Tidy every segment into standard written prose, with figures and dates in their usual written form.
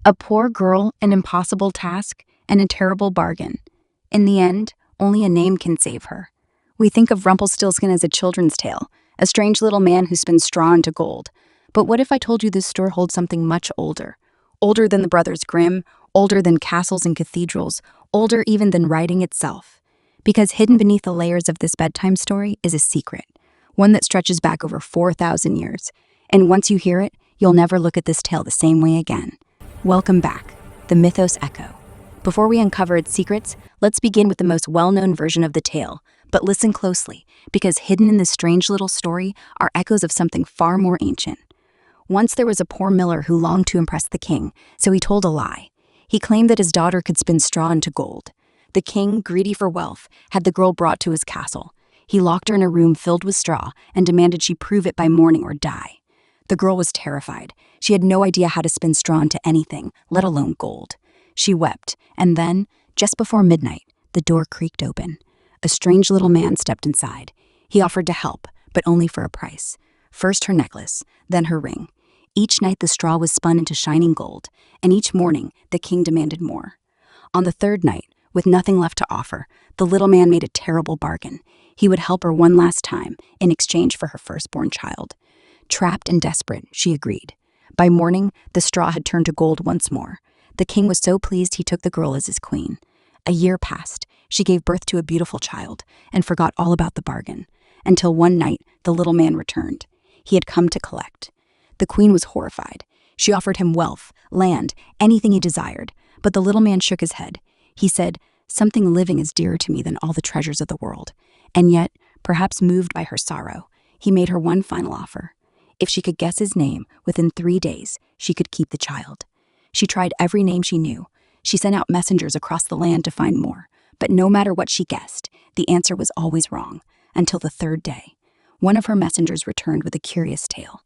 A poor girl, an impossible task, and a terrible bargain. In the end, only a name can save her. We think of Rumpelstiltskin as a children's tale, a strange little man who spins straw into gold. But what if I told you this story holds something much older? Older than the Brothers Grimm, older than castles and cathedrals, older even than writing itself. Because hidden beneath the layers of this bedtime story is a secret, one that stretches back over 4,000 years. And once you hear it, you'll never look at this tale the same way again. Welcome back, the Mythos Echo. Before we uncover its secrets, let's begin with the most well-known version of the tale. But listen closely, because hidden in this strange little story are echoes of something far more ancient. Once there was a poor miller who longed to impress the king, so he told a lie. He claimed that his daughter could spin straw into gold. The king, greedy for wealth, had the girl brought to his castle. He locked her in a room filled with straw and demanded she prove it by morning or die. The girl was terrified. She had no idea how to spin straw into anything, let alone gold. She wept, and then, just before midnight, the door creaked open. A strange little man stepped inside. He offered to help, but only for a price. First her necklace, then her ring. Each night the straw was spun into shining gold, and each morning the king demanded more. On the third night, with nothing left to offer, the little man made a terrible bargain. He would help her one last time in exchange for her firstborn child. Trapped and desperate, she agreed. By morning, the straw had turned to gold once more. The king was so pleased he took the girl as his queen. A year passed. She gave birth to a beautiful child and forgot all about the bargain, until one night the little man returned. He had come to collect. The queen was horrified. She offered him wealth, land, anything he desired, but the little man shook his head. He said, "Something living is dearer to me than all the treasures of the world." And yet, perhaps moved by her sorrow, he made her one final offer. If she could guess his name, within 3 days, she could keep the child. She tried every name she knew. She sent out messengers across the land to find more. But no matter what she guessed, the answer was always wrong, until the third day. One of her messengers returned with a curious tale.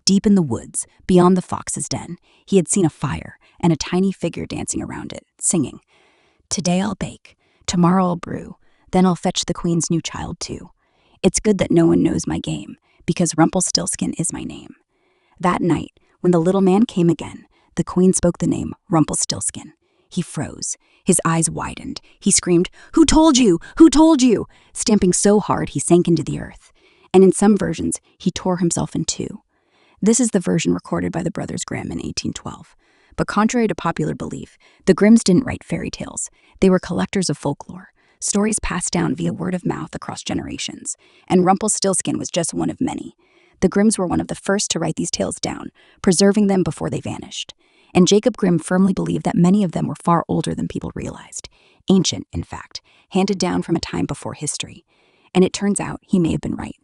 Deep in the woods, beyond the fox's den, he had seen a fire and a tiny figure dancing around it, singing, "Today I'll bake, tomorrow I'll brew, then I'll fetch the queen's new child too. It's good that no one knows my game, because Rumpelstiltskin is my name." That night, when the little man came again, the queen spoke the name Rumpelstiltskin. He froze. His eyes widened. He screamed, "Who told you? Who told you?" stamping so hard he sank into the earth. And in some versions, he tore himself in two. This is the version recorded by the Brothers Grimm in 1812. But contrary to popular belief, the Grimms didn't write fairy tales. They were collectors of folklore, stories passed down via word of mouth across generations. And Rumpelstiltskin was just one of many. The Grimms were one of the first to write these tales down, preserving them before they vanished. And Jacob Grimm firmly believed that many of them were far older than people realized. Ancient, in fact, handed down from a time before history. And it turns out he may have been right.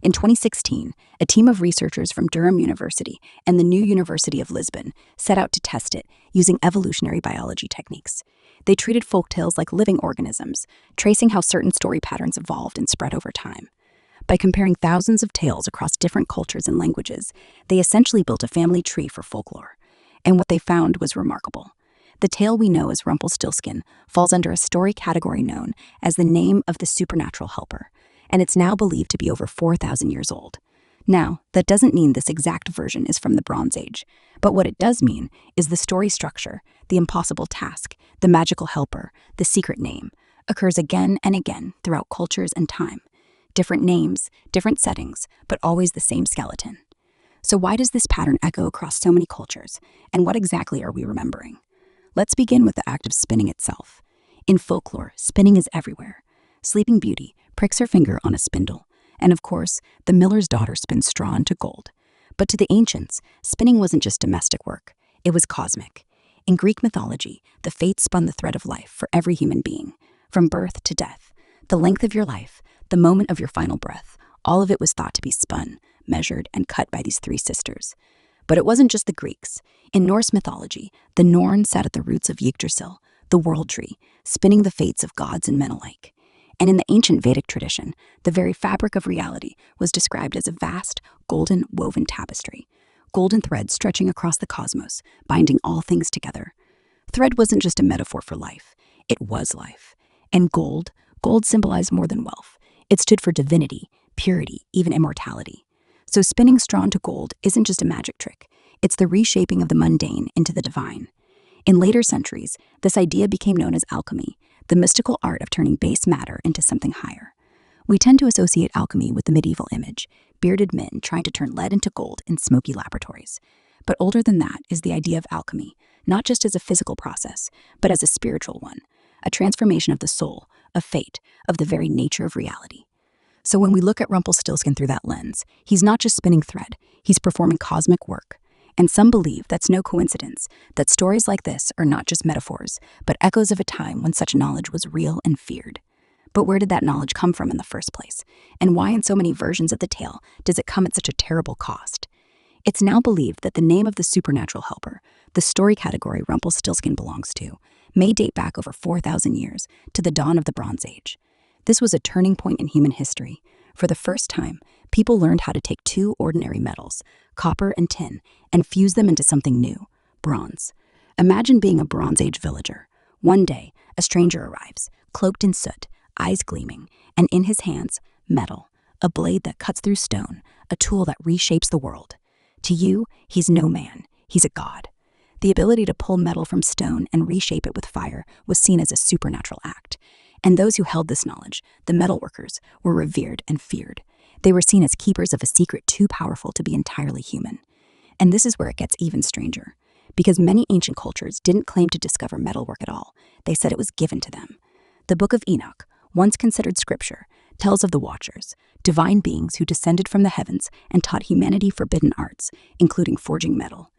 In 2016, a team of researchers from Durham University and the New University of Lisbon set out to test it using evolutionary biology techniques. They treated folktales like living organisms, tracing how certain story patterns evolved and spread over time. By comparing thousands of tales across different cultures and languages, they essentially built a family tree for folklore. And what they found was remarkable. The tale we know as Rumpelstiltskin falls under a story category known as the name of the supernatural helper, and it's now believed to be over 4,000 years old. Now, that doesn't mean this exact version is from the Bronze Age, but what it does mean is the story structure, the impossible task, the magical helper, the secret name, occurs again and again throughout cultures and time. Different names, different settings, but always the same skeleton. So why does this pattern echo across so many cultures, and what exactly are we remembering? Let's begin with the act of spinning itself. In folklore, spinning is everywhere. Sleeping Beauty pricks her finger on a spindle, and of course, the miller's daughter spins straw into gold. But to the ancients, spinning wasn't just domestic work, it was cosmic. In Greek mythology, the fates spun the thread of life for every human being, from birth to death. The length of your life, the moment of your final breath, all of it was thought to be spun, measured, and cut by these three sisters. But it wasn't just the Greeks. In Norse mythology, the Norn sat at the roots of Yggdrasil, the world tree, spinning the fates of gods and men alike. And in the ancient Vedic tradition, the very fabric of reality was described as a vast, golden woven tapestry, golden threads stretching across the cosmos, binding all things together. Thread wasn't just a metaphor for life, it was life. And gold symbolized more than wealth. It stood for divinity, purity, even immortality. So spinning straw into gold isn't just a magic trick, it's the reshaping of the mundane into the divine. In later centuries, this idea became known as alchemy, the mystical art of turning base matter into something higher. We tend to associate alchemy with the medieval image, bearded men trying to turn lead into gold in smoky laboratories. But older than that is the idea of alchemy, not just as a physical process, but as a spiritual one, a transformation of the soul, of fate, of the very nature of reality. So when we look at Rumpelstiltskin through that lens, he's not just spinning thread, he's performing cosmic work. And some believe that's no coincidence, that stories like this are not just metaphors, but echoes of a time when such knowledge was real and feared. But where did that knowledge come from in the first place? And why in so many versions of the tale does it come at such a terrible cost? It's now believed that the name of the supernatural helper, the story category Rumpelstiltskin belongs to, may date back over 4,000 years to the dawn of the Bronze Age. This was a turning point in human history. For the first time, people learned how to take two ordinary metals, copper and tin, and fuse them into something new, bronze. Imagine being a Bronze Age villager. One day, a stranger arrives, cloaked in soot, eyes gleaming, and in his hands, metal, a blade that cuts through stone, a tool that reshapes the world. To you, he's no man, he's a god. The ability to pull metal from stone and reshape it with fire was seen as a supernatural act. And those who held this knowledge, the Metalworkers, were revered and feared. They were seen as keepers of a secret too powerful to be entirely human. And this is where it gets even stranger. Because many ancient cultures didn't claim to discover metalwork at all. They said it was given to them. The Book of Enoch, once considered scripture, tells of the Watchers, divine beings who descended from the heavens and taught humanity forbidden arts, including forging metal.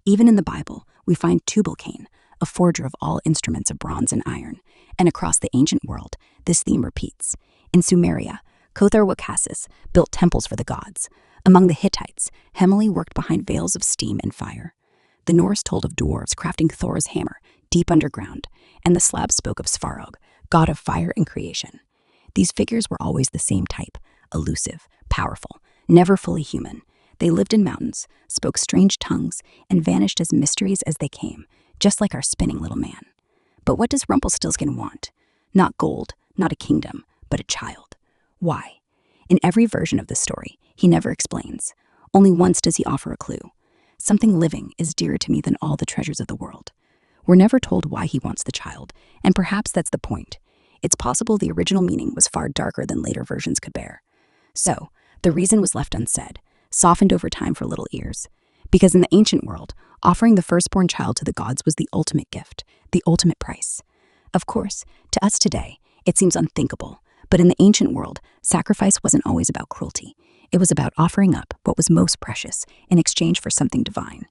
Even in the Bible, we find Tubal-Cain, a forger of all instruments of bronze and iron, and across the ancient world, this theme repeats. In Sumeria, Kotharwakasis built temples for the gods. Among the Hittites, Hemili worked behind veils of steam and fire. The Norse told of dwarves crafting Thor's hammer deep underground, and the Slavs spoke of Svarog, god of fire and creation. These figures were always the same type, elusive, powerful, never fully human. They lived in mountains, spoke strange tongues, and vanished as mysteries as they came, just like our spinning little man. But what does Rumpelstiltskin want? Not gold, not a kingdom, but a child. Why? In every version of the story, he never explains. Only once does he offer a clue. Something living is dearer to me than all the treasures of the world. We're never told why he wants the child, and perhaps that's the point. It's possible the original meaning was far darker than later versions could bear. So, the reason was left unsaid, softened over time for little ears. Because in the ancient world, offering the firstborn child to the gods was the ultimate gift, the ultimate price. Of course, to us today, it seems unthinkable, but in the ancient world, sacrifice wasn't always about cruelty. It was about offering up what was most precious in exchange for something divine.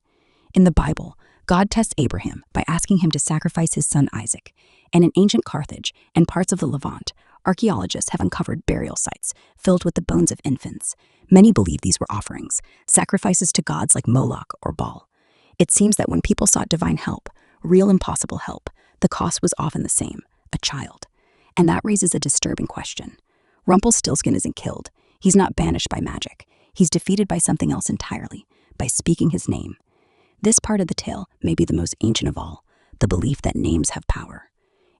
In the Bible, God tests Abraham by asking him to sacrifice his son Isaac. And in ancient Carthage and parts of the Levant, archaeologists have uncovered burial sites filled with the bones of infants. Many believe these were offerings, sacrifices to gods like Moloch or Baal. It seems that when people sought divine help, real impossible help, the cost was often the same, a child. And that raises a disturbing question. Rumpelstiltskin isn't killed. He's not banished by magic. He's defeated by something else entirely, by speaking his name. This part of the tale may be the most ancient of all, the belief that names have power.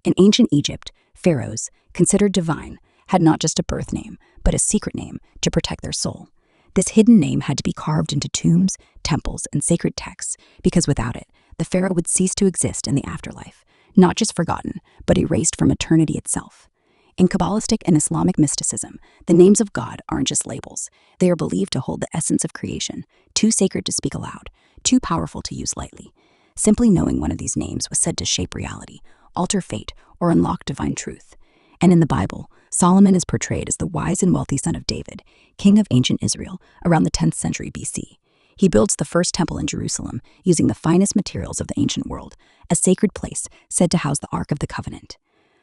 In ancient Egypt, pharaohs, considered divine, had not just a birth name, but a secret name to protect their soul. This hidden name had to be carved into tombs, temples, and sacred texts, because without it, the pharaoh would cease to exist in the afterlife, not just forgotten, but erased from eternity itself. In Kabbalistic and Islamic mysticism, the names of God aren't just labels. They are believed to hold the essence of creation, too sacred to speak aloud, too powerful to use lightly. Simply knowing one of these names was said to shape reality, alter fate, or unlock divine truth. And in the Bible, Solomon is portrayed as the wise and wealthy son of David, king of ancient Israel, around the 10th century BC. He builds the first temple in Jerusalem using the finest materials of the ancient world, a sacred place said to house the Ark of the Covenant.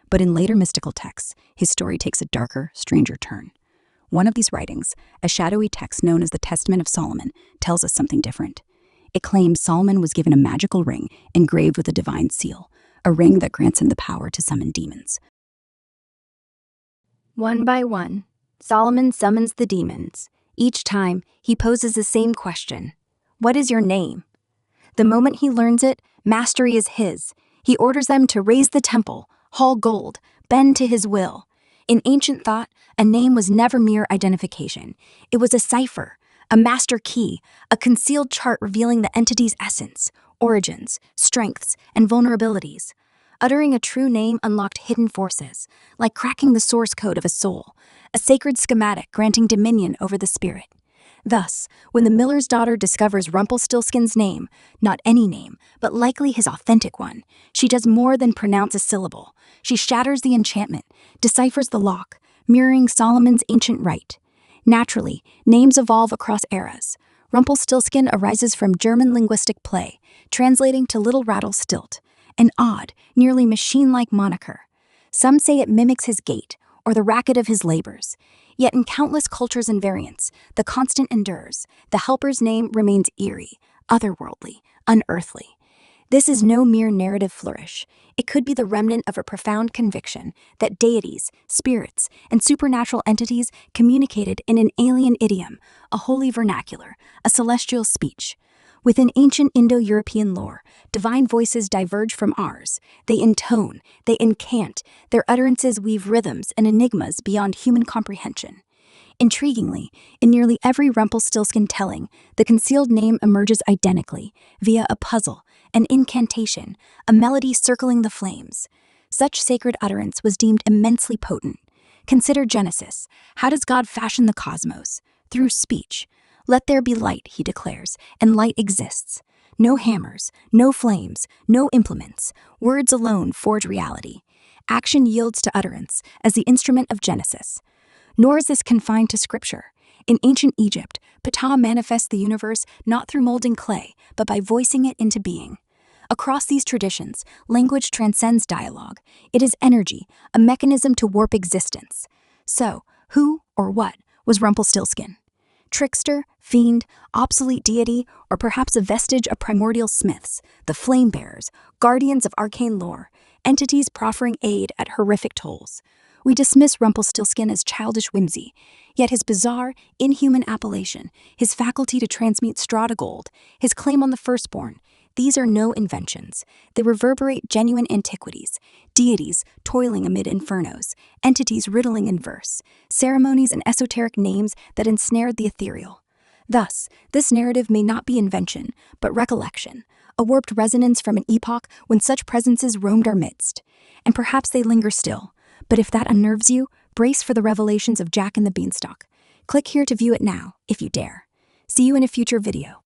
But in later mystical texts, his story takes a darker, stranger turn. One of these writings, a shadowy text known as the Testament of Solomon, tells us something different. It claims Solomon was given a magical ring engraved with a divine seal, a ring that grants him the power to summon demons. One by one, Solomon summons the demons. Each time, he poses the same question: what is your name? The moment he learns it, mastery is his. He orders them to raise the temple, haul gold, bend to his will. In ancient thought, a name was never mere identification. It was a cipher, a master key, a concealed chart revealing the entity's essence. origins, strengths, and vulnerabilities. Uttering a true name unlocked hidden forces, like cracking the source code of a soul, a sacred schematic granting dominion over the spirit. Thus, when the miller's daughter discovers Rumpelstiltskin's name, not any name, but likely his authentic one, she does more than pronounce a syllable. She shatters the enchantment, deciphers the lock, mirroring Solomon's ancient rite. Naturally, names evolve across eras. Rumpelstiltskin arises from German linguistic play, translating to Little Rattlestilt, an odd, nearly machine-like moniker. Some say it mimics his gait or the racket of his labors. Yet in countless cultures and variants, the constant endures. The helper's name remains eerie, otherworldly, unearthly. This is no mere narrative flourish. It could be the remnant of a profound conviction that deities, spirits, and supernatural entities communicated in an alien idiom, a holy vernacular, a celestial speech. Within ancient Indo-European lore, divine voices diverge from ours. They intone, they incant, their utterances weave rhythms and enigmas beyond human comprehension. Intriguingly, in nearly every Rumpelstiltskin telling, the concealed name emerges identically, via a puzzle, an incantation, a melody circling the flames. Such sacred utterance was deemed immensely potent. Consider Genesis. How does God fashion the cosmos? Through speech. Let there be light, he declares, and light exists. No hammers, no flames, no implements. Words alone forge reality. Action yields to utterance as the instrument of Genesis. Nor is this confined to scripture. In ancient Egypt, Ptah manifests the universe not through molding clay, but by voicing it into being. Across these traditions, language transcends dialogue. It is energy, a mechanism to warp existence. So, who or what was Rumpelstiltskin? Trickster, fiend, obsolete deity, or perhaps a vestige of primordial smiths, the flame bearers, guardians of arcane lore, entities proffering aid at horrific tolls. We dismiss Rumpelstiltskin as childish whimsy, yet his bizarre, inhuman appellation, his faculty to transmute straw to gold, his claim on the firstborn, these are no inventions. They reverberate genuine antiquities, deities toiling amid infernos, entities riddling in verse, ceremonies and esoteric names that ensnared the ethereal. Thus, this narrative may not be invention, but recollection, a warped resonance from an epoch when such presences roamed our midst. And perhaps they linger still, but if that unnerves you, brace for the revelations of Jack and the Beanstalk. Click here to view it now, if you dare. See you in a future video.